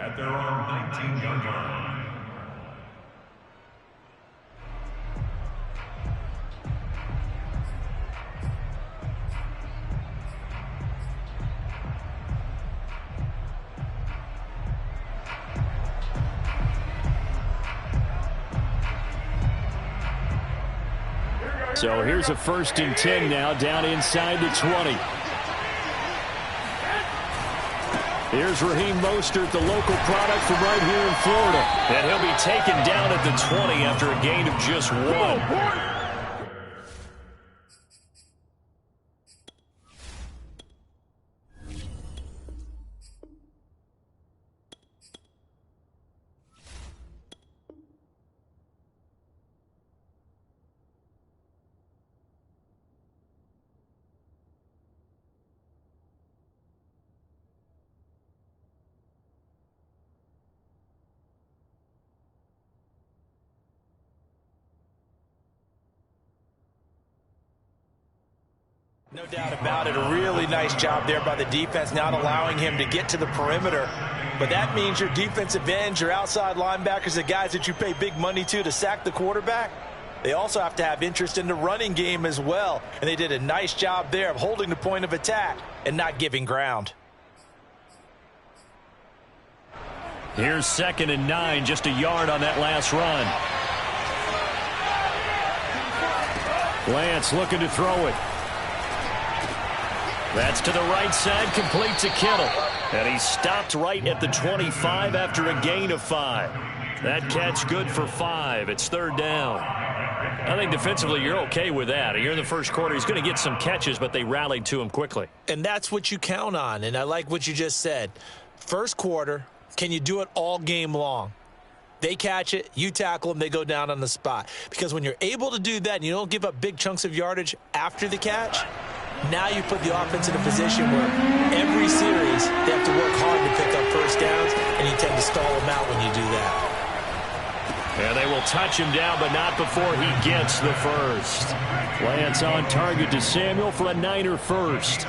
at their own 19-yard line. So here's a 1st and 10 now, down inside the 20. Here's Raheem Mostert, the local product from right here in Florida. And he'll be taken down at the 20 after a gain of just 1. No doubt about it. A really nice job there by the defense, not allowing him to get to the perimeter. But that means your defensive ends, your outside linebackers, the guys that you pay big money to sack the quarterback, they also have to have interest in the running game as well. And they did a nice job there of holding the point of attack and not giving ground. Here's 2nd and 9, just a yard on that last run. Lance looking to throw it. That's to the right side, complete to Kittle. And he stopped right at the 25 after a gain of 5. That catch good for 5. It's 3rd down. I think defensively you're okay with that. You're in the first quarter. He's going to get some catches, but they rallied to him quickly. And that's what you count on. And I like what you just said. First quarter, can you do it all game long? They catch it, you tackle them, they go down on the spot. Because when you're able to do that and you don't give up big chunks of yardage after the catch, now you put the offense in a position where every series they have to work hard to pick up first downs, and you tend to stall them out when you do that. And they will touch him down, but not before he gets the first. Lance on target to Samuel for a Niner first.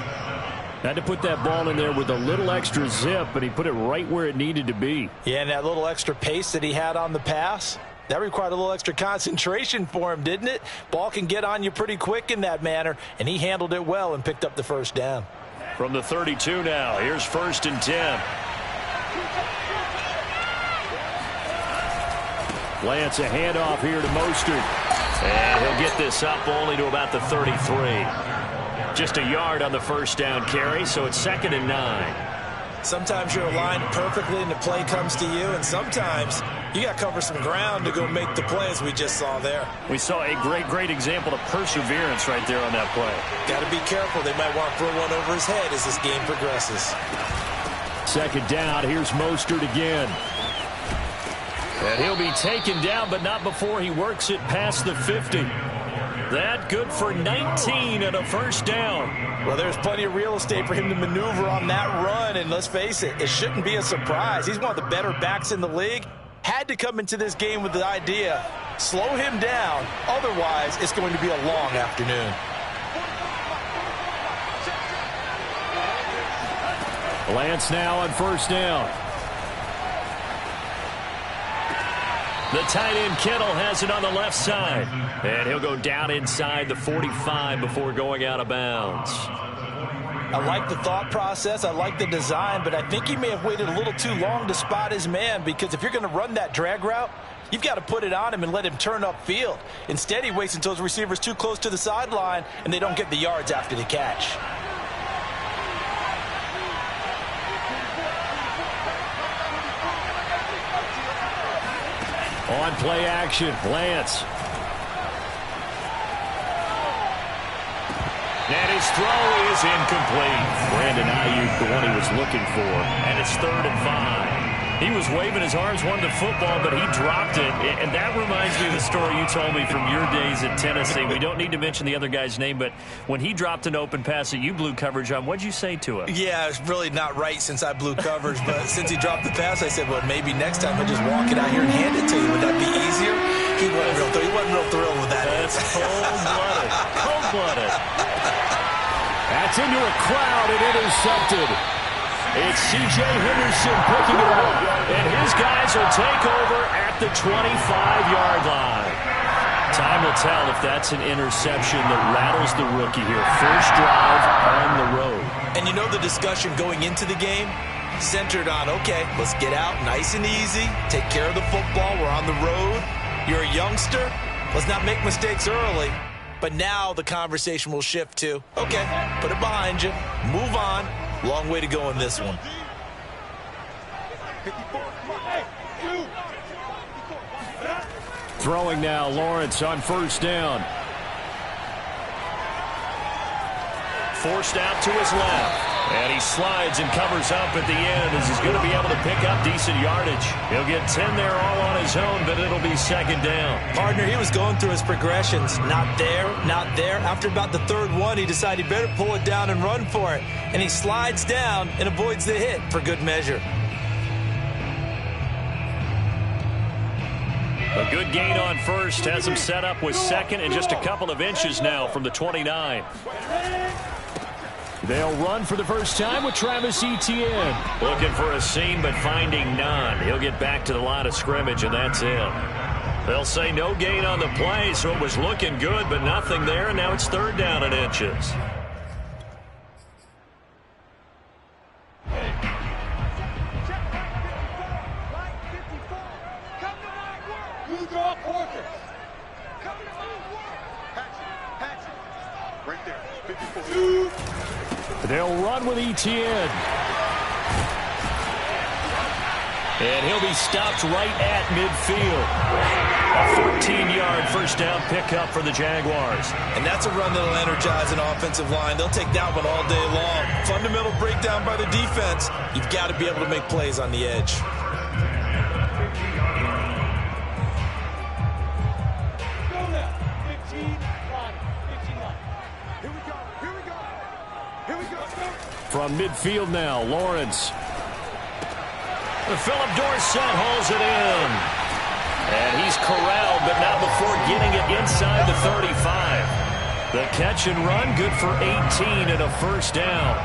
Had to put that ball in there with a little extra zip, but he put it right where it needed to be. Yeah, and that little extra pace that he had on the pass, that required a little extra concentration for him, didn't it? Ball can get on you pretty quick in that manner, and he handled it well and picked up the first down. From the 32 now, here's 1st and 10. Lance a handoff here to Mostert. And he'll get this up only to about the 33. Just a yard on the first down carry, so it's 2nd and 9. Sometimes you're aligned perfectly and the play comes to you, and sometimes you got to cover some ground to go make the play, as we just saw there. We saw a great example of perseverance right there on that play. Got to be careful. They might want to throw one over his head as this game progresses. 2nd down. Here's Mostert again. And he'll be taken down, but not before he works it past the 50. That good for 19 and a first down. Well, there's plenty of real estate for him to maneuver on that run, and let's face it, it shouldn't be a surprise. He's one of the better backs in the league. Had to come into this game with the idea, slow him down, otherwise it's going to be a long afternoon. Lance now on first down. The tight end Kittle has it on the left side. And he'll go down inside the 45 before going out of bounds. I like the thought process. I like the design, but I think he may have waited a little too long to spot his man, because if you're going to run that drag route, you've got to put it on him and let him turn upfield. Instead, he waits until his receiver's too close to the sideline and they don't get the yards after the catch. On play action, Lance. And his throw is incomplete. Brandon Ayuk, the one he was looking for. And it's 3rd and 5. He was waving his arms, wanted the football, but he dropped it. And that reminds me of the story you told me from your days at Tennessee. We don't need to mention the other guy's name, but when he dropped an open pass that you blew coverage on, what'd you say to him? Yeah, it's really not right since I blew coverage, but since he dropped the pass, I said, well, maybe next time he'll just walk it out here and hand it to you. Would that be easier? He wasn't real thrilled with that. That's cold-blooded. Cold-blooded. That's into a crowd and intercepted. It's C.J. Henderson picking it up. guys will take over at the 25-yard line. Time will tell if that's an interception that rattles the rookie here. First drive on the road. And you know the discussion going into the game? Centered on, okay, let's get out nice and easy, take care of the football, we're on the road, you're a youngster, let's not make mistakes early. But now the conversation will shift to, okay, put it behind you, move on, long way to go in this one. Throwing now, Lawrence on first down. Forced out to his left. And he slides and covers up at the end as he's going to be able to pick up decent yardage. He'll get 10 there all on his own, but it'll be second down. Partner, he was going through his progressions. Not there, not there. After about the third one, he decided he better pull it down and run for it. And he slides down and avoids the hit for good measure. A good gain on first has him set up with second and just a couple of inches now from the 29. They'll run for the first time with Travis Etienne. Looking for a seam, but finding none. He'll get back to the line of scrimmage, and that's it. They'll say no gain on the play, so it was looking good, but nothing there, and now it's third down and inches. They'll run with Etienne. And he'll be stopped right at midfield. A 14-yard first down pickup for the Jaguars. And that's a run that'll energize an offensive line. They'll take that one all day long. Fundamental breakdown by the defense. You've got to be able to make plays on the edge. From midfield now, Lawrence. Philip Dorsett hauls it in. And he's corralled, but not before getting it inside the 35. The catch and run, good for 18 and a first down.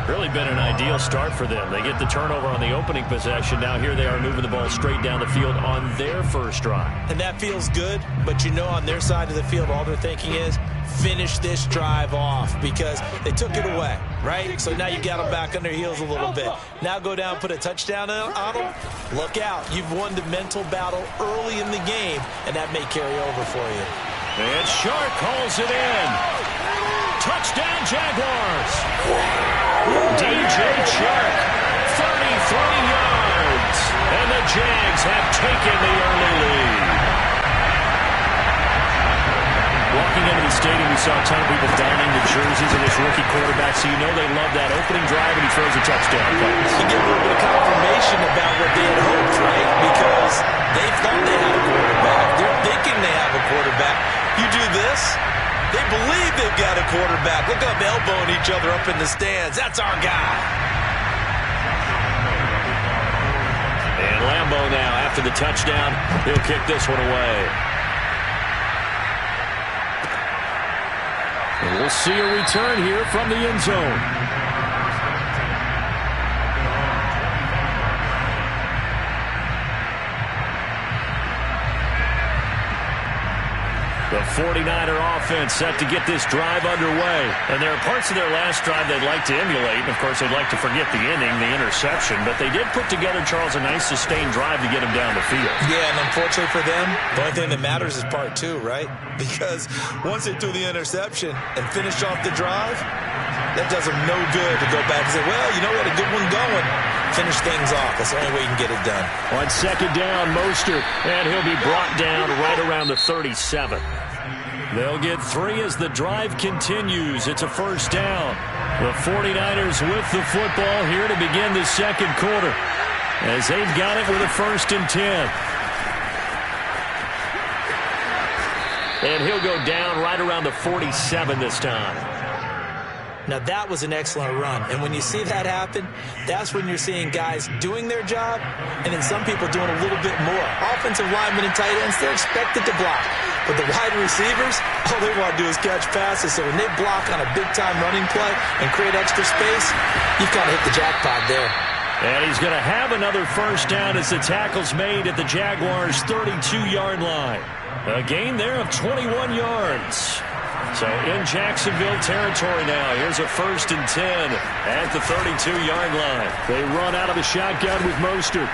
Really been an ideal start for them. They get the turnover on the opening possession. Now here they are moving the ball straight down the field on their first drive. And that feels good, but you know on their side of the field all they're thinking is finish this drive off because they took it away, right? So now you got them back on their heels a little bit. Now go down, put a touchdown on them. Look out. You've won the mental battle early in the game, and that may carry over for you. And Shark calls it in. Touchdown, Jaguars. DJ Chark, 33 yards. And the Jags have taken the early lead. Walking into the stadium, we saw a ton of people donning the jerseys of this rookie quarterback, so you know they love that opening drive, and he throws a touchdown pass. You get a little bit of confirmation about what they had hoped, right? Because they thought they had a quarterback. They're thinking they have a quarterback. You do this, they believe they've got a quarterback. Look up, elbowing each other up in the stands. That's our guy. And Lambeau now, after the touchdown, he'll kick this one away. And we'll see a return here from the end zone. The 49er offense set to get this drive underway. And there are parts of their last drive they'd like to emulate. And, of course, they'd like to forget the inning, the interception. But they did put together, Charles, a nice sustained drive to get him down the field. Yeah, and unfortunately for them, the only thing that matters is part two, right? Because once they threw the interception and finished off the drive, that does them no good to go back and say, well, you know what, a good one going. Finish things off. That's the only way you can get it done. On second down, Mostert, and he'll be brought down right around the 37. They'll get 3 as the drive continues. It's a first down. The 49ers with the football here to begin the second quarter as they've got it with a 1st and 10. And he'll go down right around the 47 this time. Now, that was an excellent run. And when you see that happen, that's when you're seeing guys doing their job and then some people doing a little bit more. Offensive linemen and tight ends, they're expected to block. But the wide receivers, all they want to do is catch passes. So when they block on a big-time running play and create extra space, you've kind of hit the jackpot there. And he's going to have another first down as the tackle's made at the Jaguars' 32-yard line. A gain there of 21 yards. So in Jacksonville territory now. Here's a 1st and 10 at the 32-yard line. They run out of the shotgun with Mostert.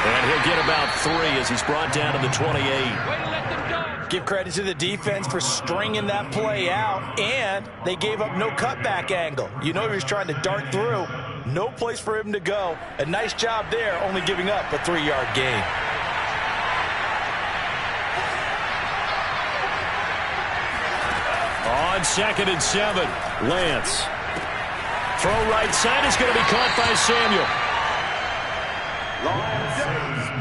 And he'll get about 3 as he's brought down to the 28. Give credit to the defense for stringing that play out, and they gave up no cutback angle. You know he was trying to dart through. No place for him to go. A nice job there, only giving up a 3-yard gain. On 2nd and 7, Lance. Throw right side is going to be caught by Samuel. Lions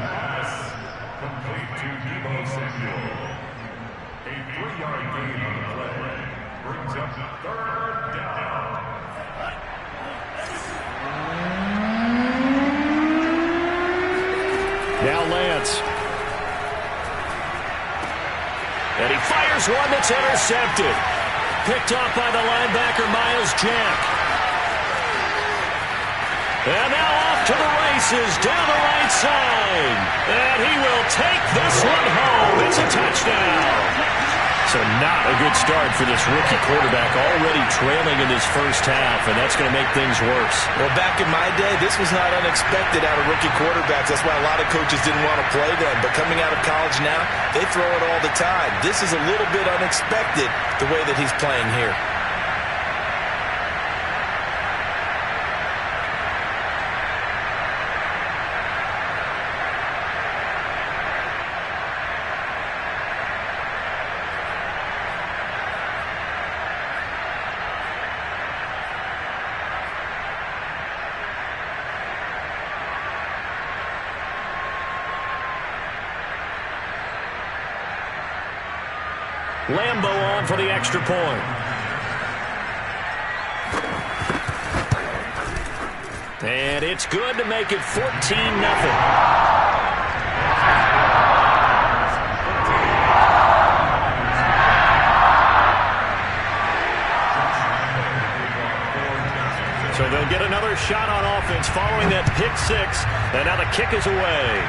pass complete to Deebo Samuel. A 3-yard gain on the play brings up 3rd down. Now Lance. And he fires one that's intercepted. Picked off by the linebacker, Myles Jack. And now off to the races down the right side. And he will take this one home. It's a touchdown. So not a good start for this rookie quarterback, already trailing in his first half, and that's going to make things worse. Well, back in my day, this was not unexpected out of rookie quarterbacks. That's why a lot of coaches didn't want to play them. But coming out of college now, they throw it all the time. This is a little bit unexpected, the way that he's playing here. Lambo on for the extra point. And it's good to make it 14-0. So they'll get another shot on offense following that pick 6. And now the kick is away.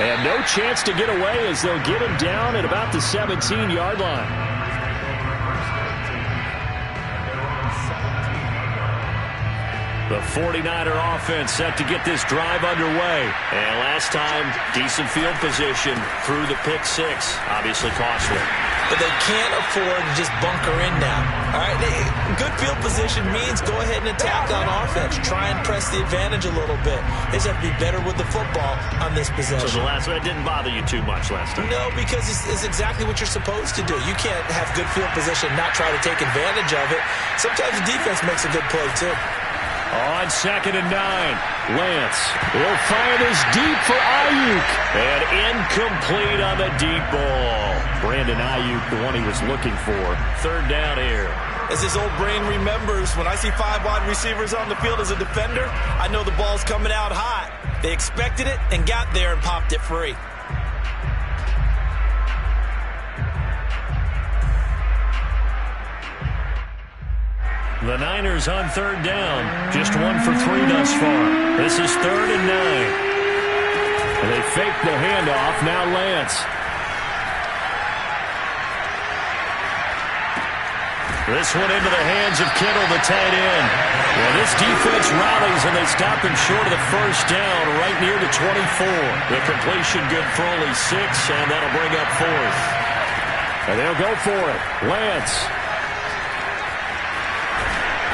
And no chance to get away as they'll get him down at about the 17-yard line. The 49er offense set to get this drive underway. And last time, decent field position through the pick 6. Obviously costly. But they can't afford to just bunker in now. All right, good field position means go ahead and attack on offense. Try and press the advantage a little bit. They just have to be better with the football on this possession. So the last one didn't bother you too much last time? No, because it's exactly what you're supposed to do. You can't have good field position and not try to take advantage of it. Sometimes the defense makes a good play, too. On 2nd and 9, Lance will fire this deep for Ayuk. And incomplete on the deep ball. Brandon Ayuk, the one he was looking for. 3rd down here. As his old brain remembers, when I see 5 wide receivers on the field as a defender, I know the ball's coming out hot. They expected it and got there and popped it free. The Niners on 3rd down. Just 1 for 3 thus far. This is 3rd and 9. And they fake the handoff. Now Lance. This one into the hands of Kittle, the tight end. Well, this defense rallies, and they stop him short of the first down right near the 24. The completion good for only 6, and that'll bring up 4th. And they'll go for it. Lance.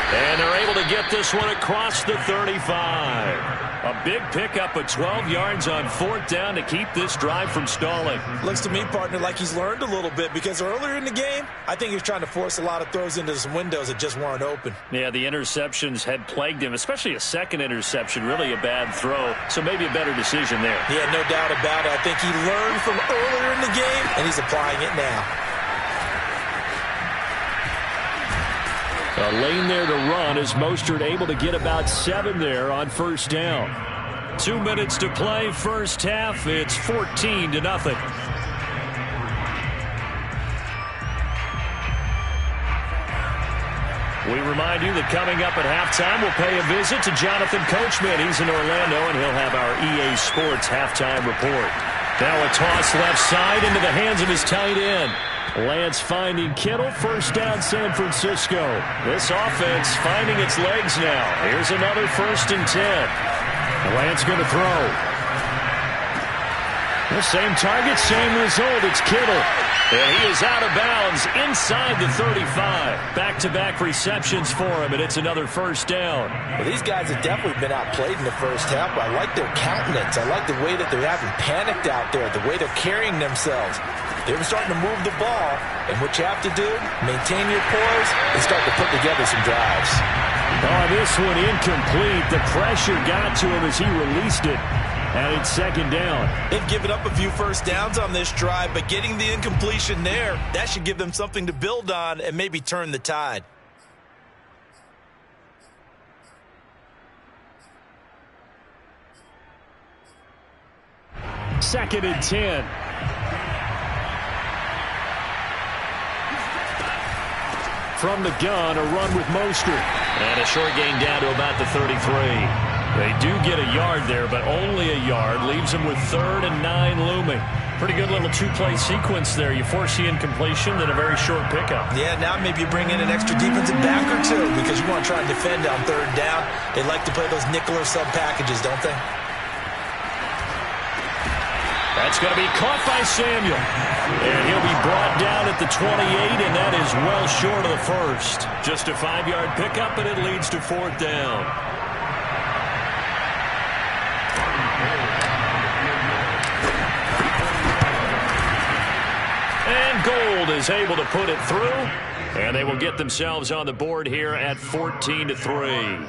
And they're able to get this one across the 35. A big pickup of 12 yards on 4th down to keep this drive from stalling. Looks to me, partner, like he's learned a little bit because earlier in the game, I think he was trying to force a lot of throws into some windows that just weren't open. Yeah, the interceptions had plagued him, especially a second interception, really a bad throw. So maybe a better decision there. Yeah, no doubt about it. I think he learned from earlier in the game, and he's applying it now. A lane there to run as Mostert able to get about 7 there on 1st down. 2 minutes to play, first half. It's 14-0. We remind you that coming up at halftime, we'll pay a visit to Jonathan Coachman. He's in Orlando, and he'll have our EA Sports halftime report. Now a toss left side into the hands of his tight end. Lance finding Kittle. First down, San Francisco. This offense finding its legs now. Here's another 1st and 10. Lance going to throw. The same target, same result. It's Kittle. And he is out of bounds inside the 35. Back-to-back receptions for him, and it's another 1st down. Well, these guys have definitely been outplayed in the first half, but I like their countenance. I like the way that they're having panicked out there, the way they're carrying themselves. They're starting to move the ball, and what you have to do, maintain your poise and start to put together some drives. Oh, this one incomplete. The pressure got to him as he released it. And it's 2nd down. They've given up a few first downs on this drive, but getting the incompletion there, that should give them something to build on and maybe turn the tide. Second and 10. From the gun, a run with Mostert. And a short gain down to about the 33. They do get a yard there, but only a yard. Leaves them with 3rd and 9 looming. Pretty good little 2-play sequence there. You force the incompletion, then a very short pickup. Yeah, now maybe you bring in an extra defensive back or two because you want to try and defend on 3rd down. They like to play those nickel or sub packages, don't they? That's going to be caught by Samuel. And he'll be brought down at the 28, and that is well short of the 1st. Just a 5-yard pickup, and it leads to 4th down. And Gold is able to put it through, and they will get themselves on the board here at 14-3.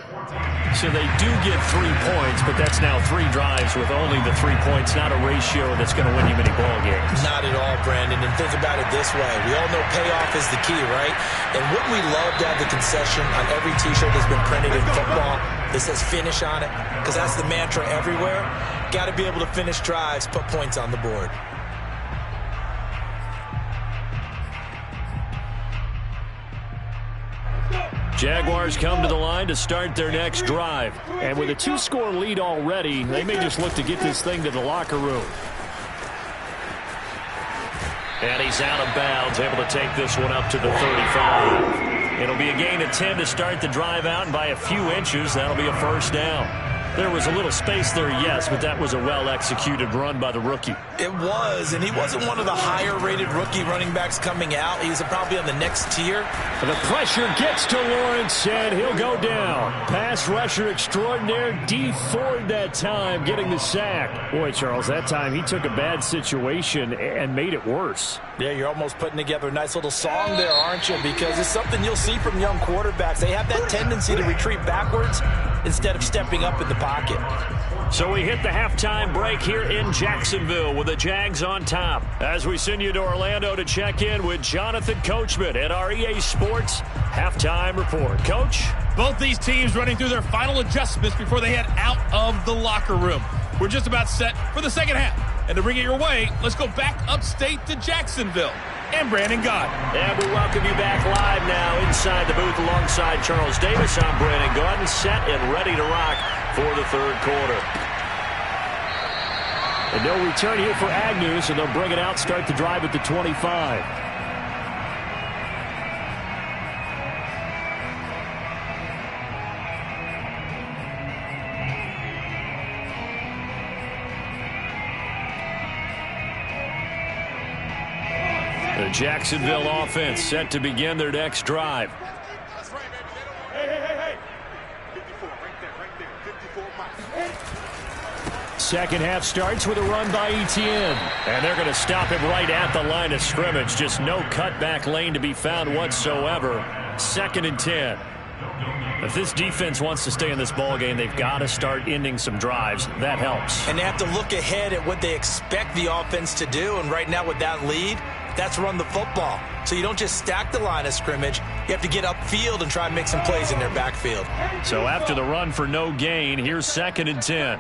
So they do get 3 points, but that's now 3 drives with only the 3 points, not a ratio that's going to win you many ball games. Not at all, Brandon. And think about it this way. We all know payoff is the key, right? And wouldn't we love to have the concession on every T-shirt that's been printed in football that says finish on it? Because that's the mantra everywhere. Got to be able to finish drives, put points on the board. Jaguars come to the line to start their next drive. And with a 2-score lead already, they may just look to get this thing to the locker room. And he's out of bounds, able to take this one up to the 35. It'll be a gain of 10 to start the drive out, and by a few inches, that'll be a 1st down. There was a little space there, yes, but that was a well-executed run by the rookie. It was, and he wasn't one of the higher-rated rookie running backs coming out. He's probably on the next tier. The pressure gets to Lawrence, and he'll go down. Pass rusher extraordinaire, D. Ford that time, getting the sack. Boy, Charles, that time he took a bad situation and made it worse. Yeah, you're almost putting together a nice little song there, aren't you? Because it's something you'll see from young quarterbacks. They have that tendency to retreat backwards instead of stepping up in the pocket. So we hit the halftime break here in Jacksonville with the Jags on top. As we send you to Orlando to check in with Jonathan Coachman at our EA Sports halftime report. Coach? Both these teams running through their final adjustments before they head out of the locker room. We're just about set for the second half. And to bring it your way, let's go back upstate to Jacksonville. And Brandon Gaudin. And we welcome you back live now inside the booth alongside Charles Davis. I'm Brandon Gaudin, set and ready to rock for the 3rd quarter. And no return here for Agnew, so they'll bring it out, start the drive at the 25. The Jacksonville offense set to begin their next drive. That's right, baby. Hey. 54, right there. 54 miles. Second half starts with a run by Etienne. And they're going to stop him right at the line of scrimmage. Just no cutback lane to be found whatsoever. 2nd and 10. If this defense wants to stay in this ballgame, they've got to start ending some drives. That helps. And they have to look ahead at what they expect the offense to do. And right now with that lead, that's run the football. So you don't just stack the line of scrimmage. You have to get upfield and try and make some plays in their backfield. So after the run for no gain, here's 2nd and 10.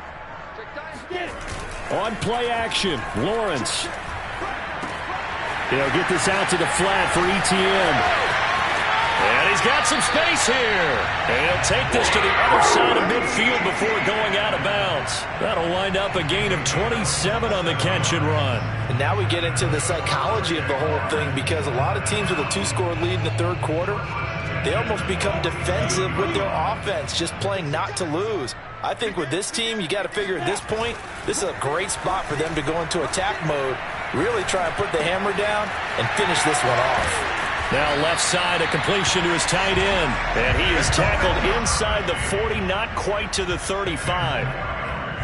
On play action, Lawrence. He'll get this out to the flat for Etienne. And he's got some space here. And he'll take this to the other side of midfield before going out of bounds. That'll wind up a gain of 27 on the catch and run. And now we get into the psychology of the whole thing, because a lot of teams with a 2-score lead in the third quarter, they almost become defensive with their offense, just playing not to lose. I think with this team, you got to figure at this point, this is a great spot for them to go into attack mode, really try and put the hammer down and finish this one off. Now left side, a completion to his tight end. And he is tackled inside the 40, not quite to the 35.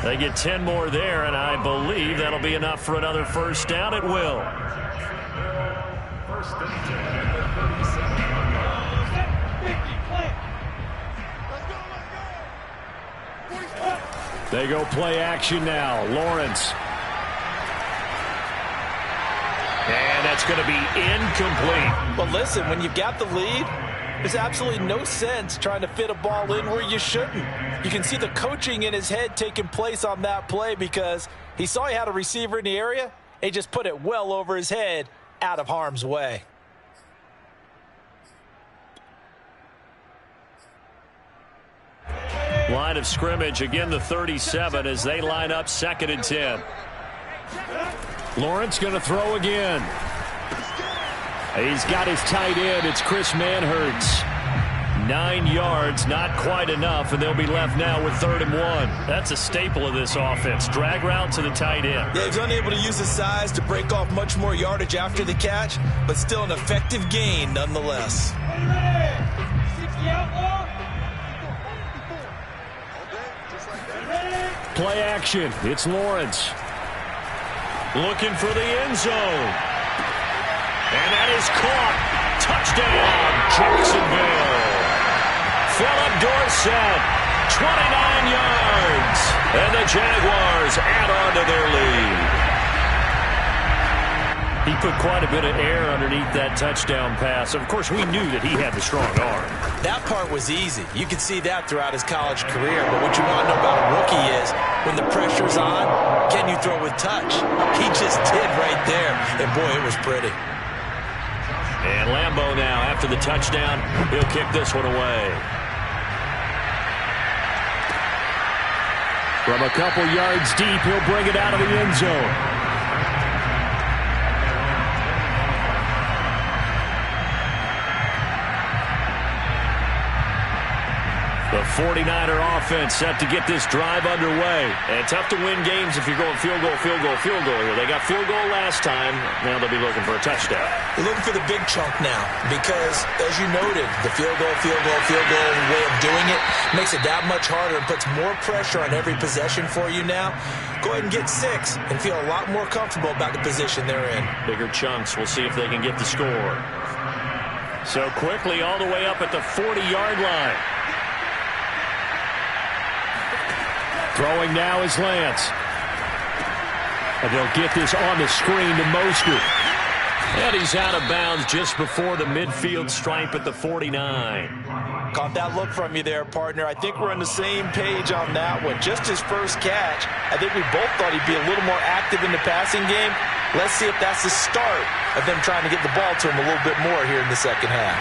They get 10 more there, and I believe that'll be enough for another first down. It will. First and 10 at the 37. They go play action now. Lawrence. And that's going to be incomplete. But listen, when you've got the lead, there's absolutely no sense trying to fit a ball in where you shouldn't. You can see the coaching in his head taking place on that play, because he saw he had a receiver in the area. He just put it well over his head, out of harm's way. Line of scrimmage, again the 37 as they line up 2nd and 10. Lawrence going to throw again. He's got his tight end. It's Chris Manhertz. 9 yards, not quite enough, and they'll be left now with 3rd and 1. That's a staple of this offense. Drag route to the tight end. Yeah, he's unable to use his size to break off much more yardage after the catch, but still an effective gain nonetheless. Play action. It's Lawrence. Looking for the end zone. And that is caught. Touchdown, Jacksonville. Philip Dorsett, 29 yards. And the Jaguars add on to their lead. He put quite a bit of air underneath that touchdown pass. Of course, we knew that he had the strong arm. That part was easy. You could see that throughout his college career. But what you want to know about a rookie is, when the pressure's on, can you throw with touch? He just did right there. And, boy, it was pretty. And Lambeau now, after the touchdown, he'll kick this one away. From a couple yards deep, he'll bring it out of the end zone. The 49er offense set to get this drive underway. And tough to win games if you're going field goal, field goal, field goal here. They got field goal last time. Now they'll be looking for a touchdown. They're looking for the big chunk now, because, as you noted, the field goal way of doing it makes it that much harder and puts more pressure on every possession for you now. Go ahead and get 6 and feel a lot more comfortable about the position they're in. Bigger chunks. We'll see if they can get the score. So quickly all the way up at the 40-yard line. Throwing now is Lance. And they'll get this on the screen to Mostert. And he's out of bounds just before the midfield stripe at the 49. Caught that look from you there, partner. I think we're on the same page on that one. Just his first catch, I think we both thought he'd be a little more active in the passing game. Let's see if that's the start of them trying to get the ball to him a little bit more here in the second half.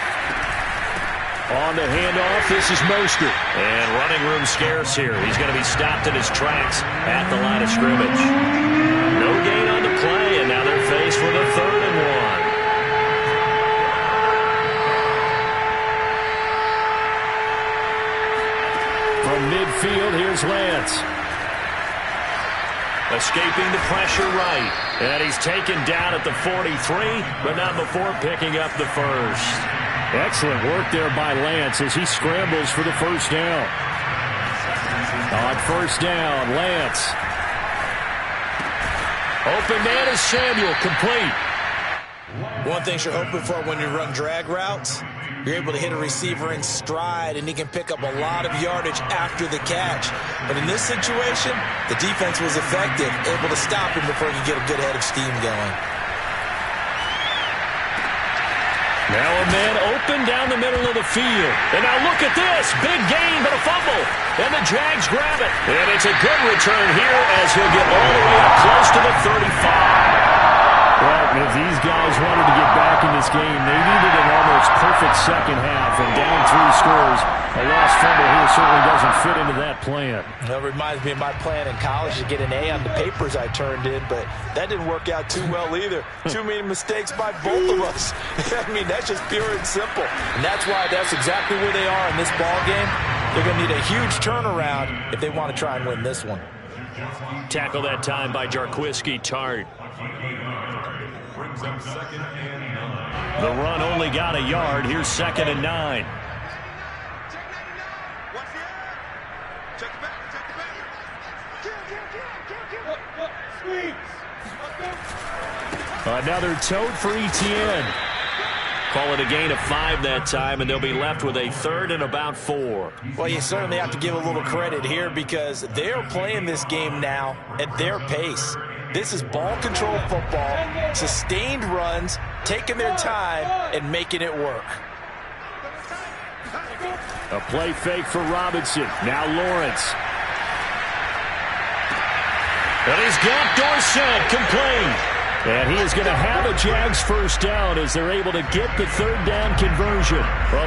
On the handoff, this is Mostert. And running room scarce here. He's going to be stopped in his tracks at the line of scrimmage. No gain on the play, and now they're faced with a 3rd and 1. From midfield, here's Lance. Escaping the pressure right. And he's taken down at the 43, but not before picking up the first. Excellent work there by Lance as he scrambles for the first down. On first down, Lance. Open man is Samuel, complete. One thing you're hoping for when you run drag routes, you're able to hit a receiver in stride, and he can pick up a lot of yardage after the catch. But in this situation, the defense was effective, able to stop him before he could get a good head of steam going. Now a man open down the middle of the field. And now look at this. Big gain, but a fumble. And the Jags grab it. And it's a good return here as he'll get all the way up close to the 35. Well, if these guys wanted to get back in this game, they needed an almost perfect second half. And down 3 scores, a lost fumble here certainly doesn't fit into that plan. That reminds me of my plan in college to get an A on the papers I turned in, but that didn't work out too well either. Too many mistakes by both of us. I mean, that's just pure and simple. And that's why that's exactly where they are in this ball game. They're going to need a huge turnaround if they want to try and win this one. Tackle that time by Jarquiski Tart. Brings up 2nd and 9. The run only got a yard. Here's 2nd and 9. Another tote for Etienne. Call it a gain of 5 that time, and they'll be left with a 3rd and about 4. Well, you certainly have to give a little credit here because they're playing this game now at their pace. This is ball control football, sustained runs, taking their time, and making it work. A play fake for Robinson. Now Lawrence. And he's got Dorsett complete. And he is going to have a Jags first down as they're able to get the 3rd down conversion. Well,